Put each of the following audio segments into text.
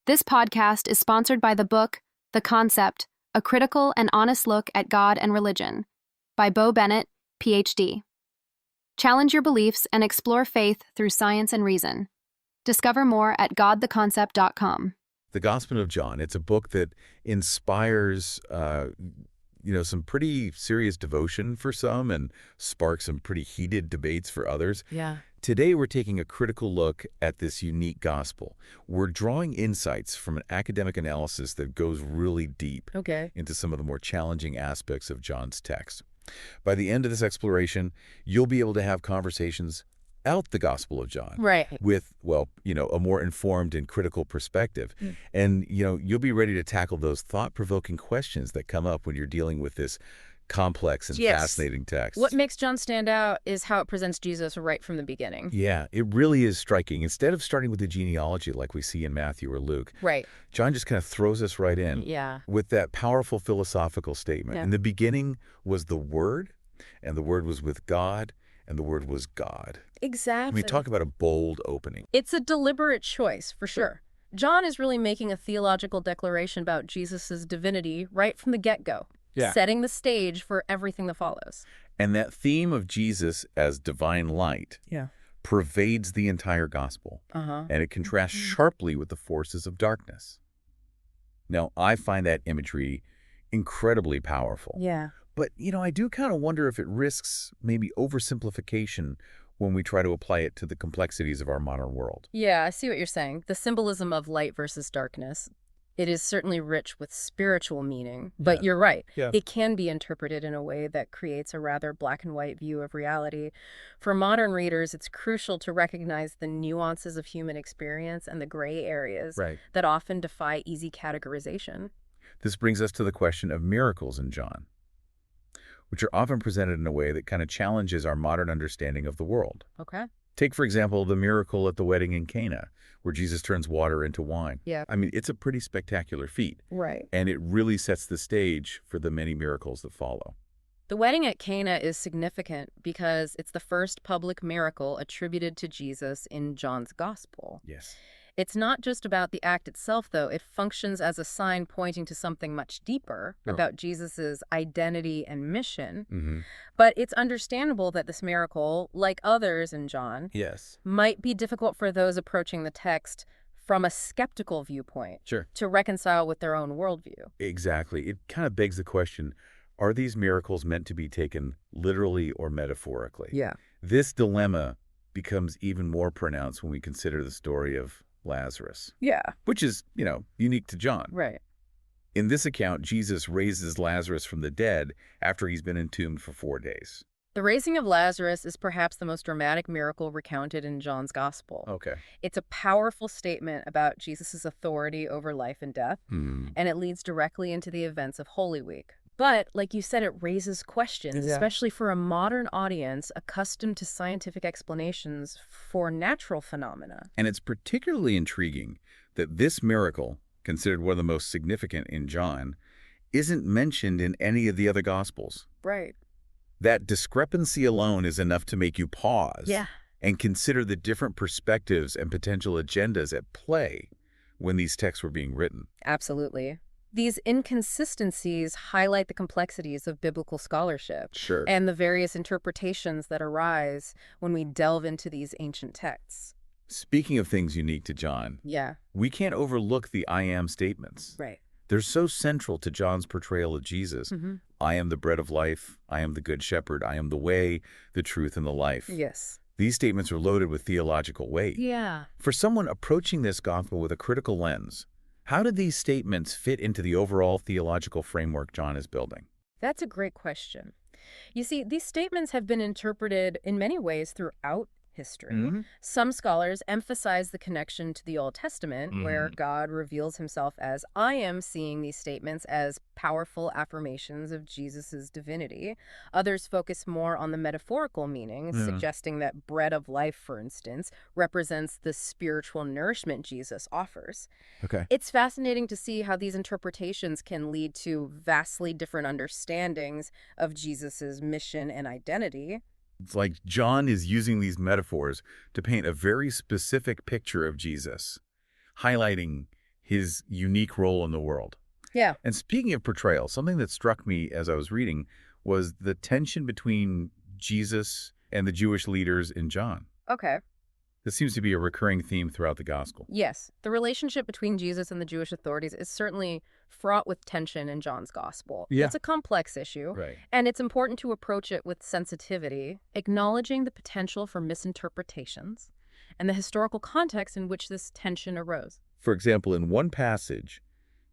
This podcast is sponsored by the book, The Concept, A Critical and Honest Look at God and Religion, by Bo Bennett, Ph.D. Challenge your beliefs and explore faith through science and reason. Discover more at godtheconcept.com. The Gospel of John, it's a book that inspires, some pretty serious devotion for some and sparks some pretty heated debates for others. Yeah. Today, we're taking a critical look at this unique gospel. We're drawing insights from an academic analysis that goes really deep into some of the more challenging aspects of John's text. By the end of this exploration, you'll be able to have conversations out the Gospel of John with, a more informed and critical perspective. And, you'll be ready to tackle those thought-provoking questions that come up when you're dealing with this complex and fascinating text. What makes John stand out is how it presents Jesus right from the beginning. Yeah, it really is striking. Instead of starting with the genealogy like we see in Matthew or Luke, John just kind of throws us right in with that powerful philosophical statement. In the beginning was the Word, and the Word was with God, and the Word was God. Exactly. I mean, talk about a bold opening. It's a deliberate choice, for sure. John is really making a theological declaration about Jesus' divinity right from the get-go, setting the stage for everything that follows. And that theme of Jesus as divine light pervades the entire gospel, and it contrasts sharply with the forces of darkness. Now, I find that imagery incredibly powerful. Yeah. But, I do kind of wonder if it risks maybe oversimplification when we try to apply it to the complexities of our modern world. Yeah, I see what you're saying. The symbolism of light versus darkness, it is certainly rich with spiritual meaning, but you're right. It can be interpreted in a way that creates a rather black and white view of reality. For modern readers, it's crucial to recognize the nuances of human experience and the gray areas that often defy easy categorization. This brings us to the question of miracles in John, which are often presented in a way that kind of challenges our modern understanding of the world. Take, for example, the miracle at the wedding in Cana, where Jesus turns water into wine. I mean, it's a pretty spectacular feat. And it really sets the stage for the many miracles that follow. The wedding at Cana is significant because it's the first public miracle attributed to Jesus in John's gospel. It's not just about the act itself, though. It functions as a sign pointing to something much deeper about Jesus's identity and mission. But it's understandable that this miracle, like others in John, might be difficult for those approaching the text from a skeptical viewpoint to reconcile with their own worldview. Exactly. It kind of begs the question, are these miracles meant to be taken literally or metaphorically? This dilemma becomes even more pronounced when we consider the story of Lazarus. Which is, unique to John. In this account, Jesus raises Lazarus from the dead after he's been entombed for 4 days. The raising of Lazarus is perhaps the most dramatic miracle recounted in John's gospel. It's a powerful statement about Jesus' authority over life and death, and it leads directly into the events of Holy Week. But, like you said, it raises questions, especially for a modern audience accustomed to scientific explanations for natural phenomena. And it's particularly intriguing that this miracle, considered one of the most significant in John, isn't mentioned in any of the other Gospels. That discrepancy alone is enough to make you pause and consider the different perspectives and potential agendas at play when these texts were being written. Absolutely. These inconsistencies highlight the complexities of biblical scholarship and the various interpretations that arise when we delve into these ancient texts. Speaking of things unique to John, we can't overlook the I am statements. They're so central to John's portrayal of Jesus. I am the bread of life. I am the good shepherd. I am the way, the truth, and the life. These statements are loaded with theological weight. For someone approaching this gospel with a critical lens, how do these statements fit into the overall theological framework John is building? That's a great question. You see, these statements have been interpreted in many ways throughout history. Some scholars emphasize the connection to the Old Testament, where God reveals himself as I am, seeing these statements as powerful affirmations of Jesus's divinity. Others focus more on the metaphorical meaning, suggesting that bread of life, for instance, represents the spiritual nourishment Jesus offers. It's fascinating to see how these interpretations can lead to vastly different understandings of Jesus's mission and identity. It's like John is using these metaphors to paint a very specific picture of Jesus, highlighting his unique role in the world. Yeah. And speaking of portrayal, something that struck me as I was reading was the tension between Jesus and the Jewish leaders in John. Okay. This seems to be a recurring theme throughout the gospel. Yes, the relationship between Jesus and the Jewish authorities is certainly fraught with tension in John's gospel. Yeah. It's a complex issue, Right. and it's important to approach it with sensitivity, acknowledging the potential for misinterpretations and the historical context in which this tension arose. For example, in one passage,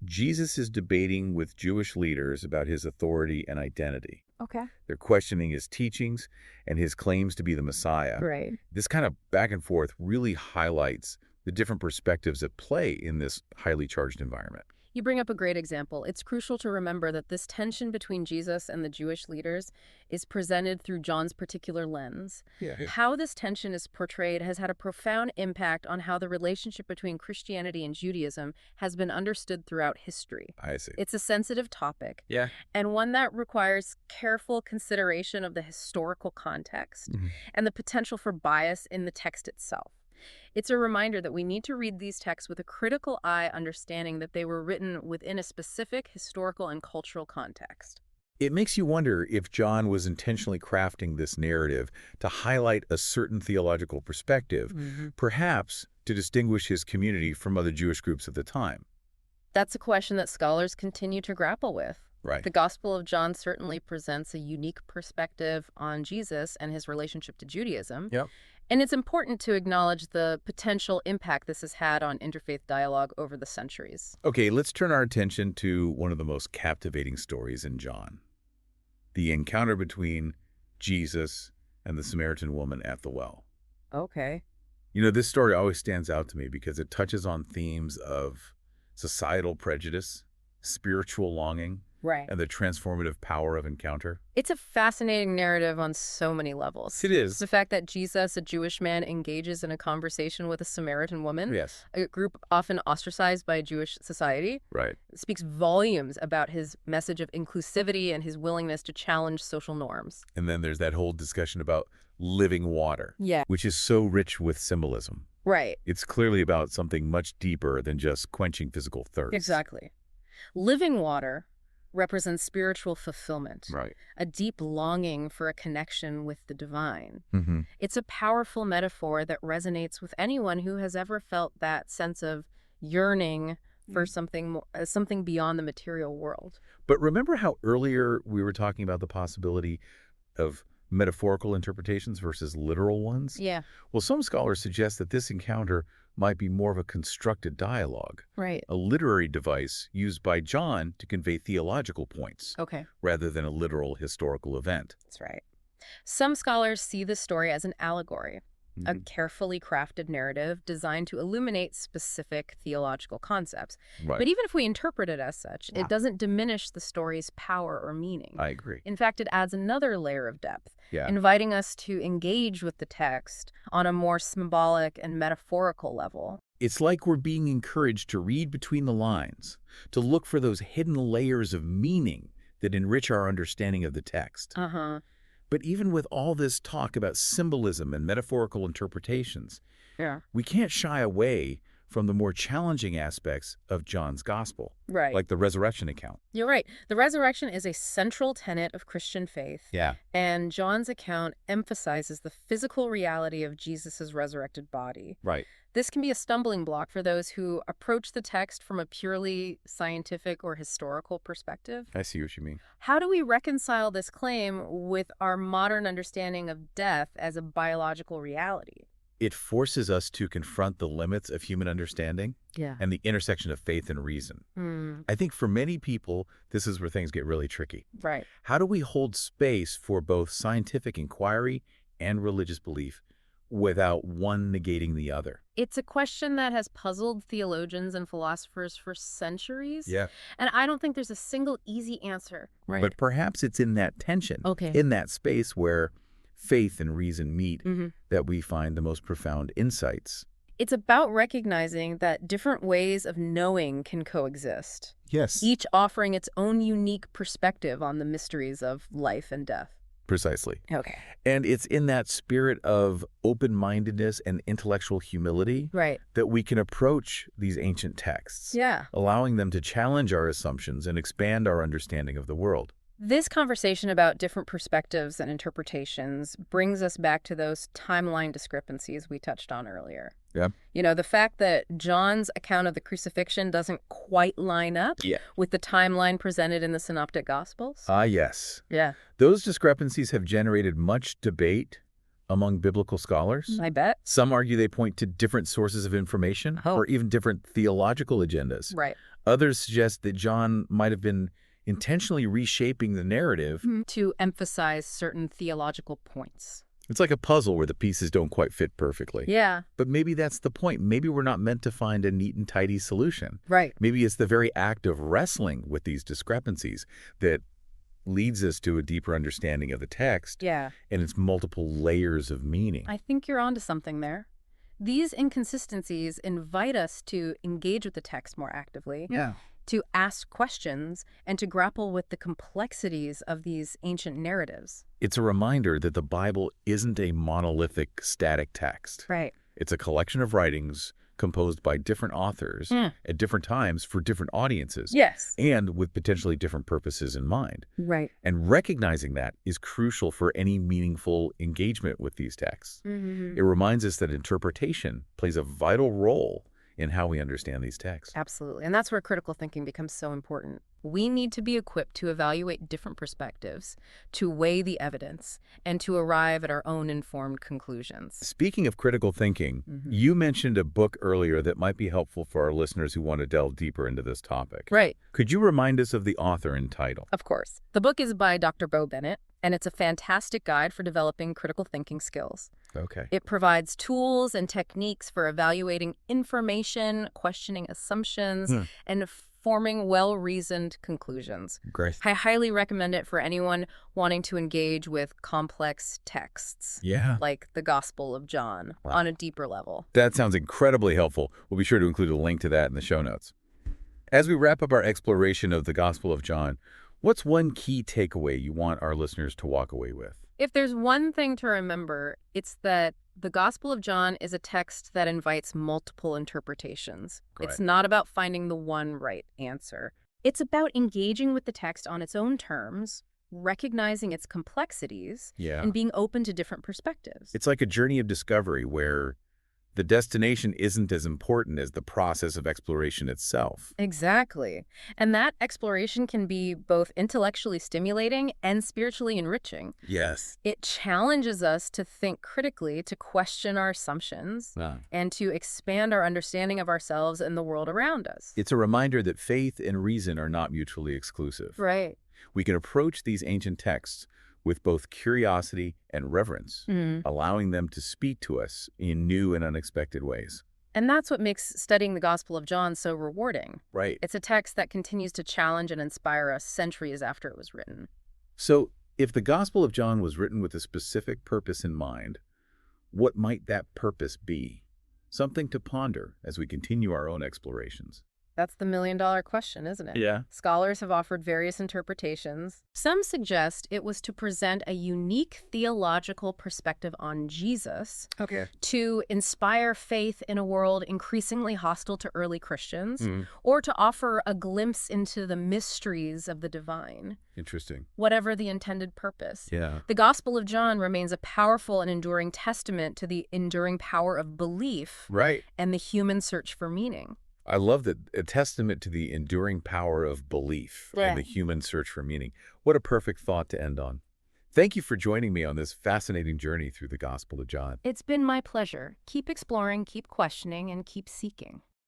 Jesus is debating with Jewish leaders about his authority and identity. Okay. They're questioning his teachings and his claims to be the Messiah. Right. This kind of back and forth really highlights the different perspectives at play in this highly charged environment. You bring up a great example. It's crucial to remember that this tension between Jesus and the Jewish leaders is presented through John's particular lens. Yeah. How this tension is portrayed has had a profound impact on how the relationship between Christianity and Judaism has been understood throughout history. I see. It's a sensitive topic, Yeah. and one that requires careful consideration of the historical context and the potential for bias in the text itself. It's a reminder that we need to read these texts with a critical eye, understanding that they were written within a specific historical and cultural context. It makes you wonder if John was intentionally crafting this narrative to highlight a certain theological perspective, perhaps to distinguish his community from other Jewish groups at the time. That's a question that scholars continue to grapple with. Right. The Gospel of John certainly presents a unique perspective on Jesus and his relationship to Judaism. Yep. And it's important to acknowledge the potential impact this has had on interfaith dialogue over the centuries. Okay, let's turn our attention to one of the most captivating stories in John. The encounter between Jesus and the Samaritan woman at the well. Okay. You know, this story always stands out to me because it touches on themes of societal prejudice, spiritual longing, Right. and the transformative power of encounter. It's a fascinating narrative on so many levels. It is. The fact that Jesus, a Jewish man, engages in a conversation with a Samaritan woman, Yes. a group often ostracized by Jewish society, Right. speaks volumes about his message of inclusivity and his willingness to challenge social norms. And then there's that whole discussion about living water, Yeah. which is so rich with symbolism. Right. It's clearly about something much deeper than just quenching physical thirst. Exactly. Living water represents spiritual fulfillment, Right. a deep longing for a connection with the divine. Mm-hmm. It's a powerful metaphor that resonates with anyone who has ever felt that sense of yearning for something beyond the material world. But remember how earlier we were talking about the possibility of metaphorical interpretations versus literal ones? Yeah. Well, some scholars suggest that this encounter might be more of a constructed dialogue, Right. a literary device used by John to convey theological points, Okay. rather than a literal historical event. That's right. Some scholars see the story as an allegory, a Mhm. carefully crafted narrative designed to illuminate specific theological concepts. Right. But even if we interpret it as such, Yeah. it doesn't diminish the story's power or meaning. I agree. In fact, it adds another layer of depth, Yeah. inviting us to engage with the text on a more symbolic and metaphorical level. It's like we're being encouraged to read between the lines, to look for those hidden layers of meaning that enrich our understanding of the text. Uh-huh. But even with all this talk about symbolism and metaphorical interpretations, Yeah. we can't shy away from the more challenging aspects of John's gospel, Right. like the resurrection account. You're right. The resurrection is a central tenet of Christian faith. Yeah. And John's account emphasizes the physical reality of Jesus' resurrected body. Right. This can be a stumbling block for those who approach the text from a purely scientific or historical perspective. I see what you mean. How do we reconcile this claim with our modern understanding of death as a biological reality? It forces us to confront the limits of human understanding Yeah. and the intersection of faith and reason. I think for many people, this is where things get really tricky. Right. How do we hold space for both scientific inquiry and religious belief without one negating the other? It's a question that has puzzled theologians and philosophers for centuries. Yeah. And I don't think there's a single easy answer. Right. But perhaps it's in that tension, Okay. in that space where faith and reason meet, Mhm. that we find the most profound insights. It's about recognizing that different ways of knowing can coexist, Yes. each offering its own unique perspective on the mysteries of life and death. Precisely. Okay. And it's in that spirit of open-mindedness and intellectual humility Right. that we can approach these ancient texts, Yeah. allowing them to challenge our assumptions and expand our understanding of the world. This conversation about different perspectives and interpretations brings us back to those timeline discrepancies we touched on earlier. Yeah. You know, the fact that John's account of the crucifixion doesn't quite line up with the timeline presented in the Synoptic Gospels. Ah, yes. Yeah. Those discrepancies have generated much debate among biblical scholars. I bet. Some argue they point to different sources of information or even different theological agendas. Right. Others suggest that John might have been intentionally reshaping the narrative to emphasize certain theological points. It's like a puzzle where the pieces don't quite fit perfectly. Yeah. But maybe that's the point. Maybe we're not meant to find a neat and tidy solution. Right. Maybe it's the very act of wrestling with these discrepancies that leads us to a deeper understanding of the text and its multiple layers of meaning. I think you're onto something there. These inconsistencies invite us to engage with the text more actively. Yeah. To ask questions and to grapple with the complexities of these ancient narratives. It's a reminder that the Bible isn't a monolithic, static text. Right. It's a collection of writings composed by different authors at different times for different audiences. Yes. And with potentially different purposes in mind. Right. And recognizing that is crucial for any meaningful engagement with these texts. It reminds us that interpretation plays a vital role in how we understand these texts. Absolutely. And that's where critical thinking becomes so important. We need to be equipped to evaluate different perspectives, to weigh the evidence, and to arrive at our own informed conclusions. Speaking of critical thinking, you mentioned a book earlier that might be helpful for our listeners who want to delve deeper into this topic. Right. Could you remind us of the author and title? Of course. The book is by Dr. Bo Bennett, and it's a fantastic guide for developing critical thinking skills. Okay. It provides tools and techniques for evaluating information, questioning assumptions, and forming well-reasoned conclusions. Great. I highly recommend it for anyone wanting to engage with complex texts, like the Gospel of John, on a deeper level. That sounds incredibly helpful. We'll be sure to include a link to that in the show notes. As we wrap up our exploration of the Gospel of John, what's one key takeaway you want our listeners to walk away with? If there's one thing to remember, it's that the Gospel of John is a text that invites multiple interpretations. Right. It's not about finding the one right answer. It's about engaging with the text on its own terms, recognizing its complexities, and being open to different perspectives. It's like a journey of discovery where the destination isn't as important as the process of exploration itself. Exactly. And that exploration can be both intellectually stimulating and spiritually enriching. Yes. It challenges us to think critically, to question our assumptions, and to expand our understanding of ourselves and the world around us. It's a reminder that faith and reason are not mutually exclusive. Right. We can approach these ancient texts with both curiosity and reverence, allowing them to speak to us in new and unexpected ways. And that's what makes studying the Gospel of John so rewarding. Right. It's a text that continues to challenge and inspire us centuries after it was written. So, if the Gospel of John was written with a specific purpose in mind, what might that purpose be? Something to ponder as we continue our own explorations. That's the million-dollar question, isn't it? Yeah. Scholars have offered various interpretations. Some suggest it was to present a unique theological perspective on Jesus, to inspire faith in a world increasingly hostile to early Christians, or to offer a glimpse into the mysteries of the divine. Interesting. Whatever the intended purpose. Yeah. The Gospel of John remains a powerful and enduring testament to the enduring power of belief and the human search for meaning. I love that, a testament to the enduring power of belief and the human search for meaning. What a perfect thought to end on. Thank you for joining me on this fascinating journey through the Gospel of John. It's been my pleasure. Keep exploring, keep questioning, and keep seeking.